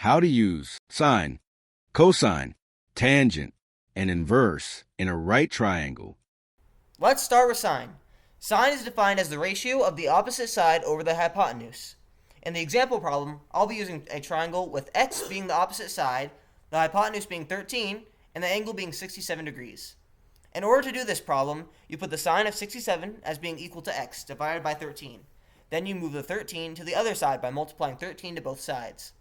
how to use sine, cosine, tangent, and inverse in a right triangle. Let's start with sine. Sine is defined as the ratio of the opposite side over the hypotenuse. In the example problem, I'll be using a triangle with x being the opposite side, the hypotenuse being 13, and the angle being 67 degrees. In order to do this problem, you put the sine of 67 as being equal to x divided by 13. Then you move the 13 to the other side by multiplying 13 to both sides.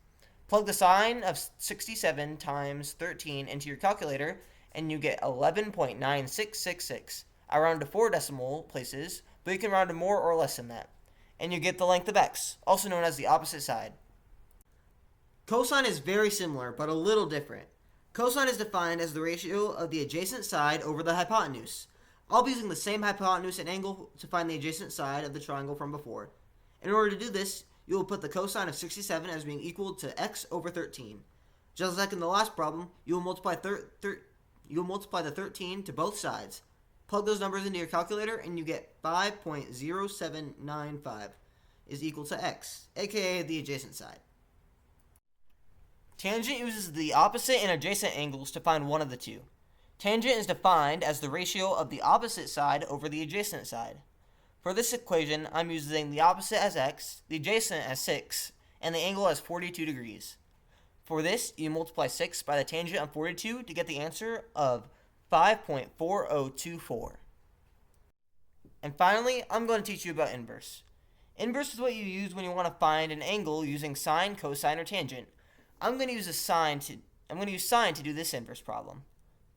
Plug the sine of 67 times 13 into your calculator, and you get 11.9666. I round to 4 decimal places, but you can round to more or less than that. And you get the length of x, also known as the opposite side. Cosine is very similar, but a little different. Cosine is defined as the ratio of the adjacent side over the hypotenuse. I'll be using the same hypotenuse and angle to find the adjacent side of the triangle from before. In order to do this, you will put the cosine of 67 as being equal to x over 13. Just like in the last problem, you will multiply the 13 to both sides. Plug those numbers into your calculator and you get 5.0795 is equal to x, aka the adjacent side. Tangent uses the opposite and adjacent angles to find one of the two. Tangent is defined as the ratio of the opposite side over the adjacent side. For this equation, I'm using the opposite as x, the adjacent as 6, and the angle as 42 degrees. For this, you multiply 6 by the tangent of 42 to get the answer of 5.4024. And finally, I'm going to teach you about inverse. Inverse is what you use when you want to find an angle using sine, cosine, or tangent. I'm going to use sine to do this inverse problem.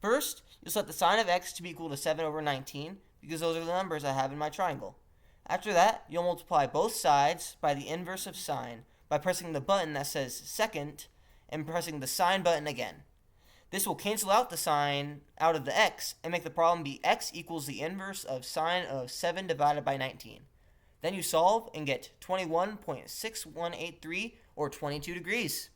First, you'll set the sine of x to be equal to 7 over 19 because those are the numbers I have in my triangle. After that, you'll multiply both sides by the inverse of sine by pressing the button that says second and pressing the sine button again. This will cancel out the sine out of the x and make the problem be x equals the inverse of sine of 7 divided by 19. Then you solve and get 21.6183 or 22 degrees.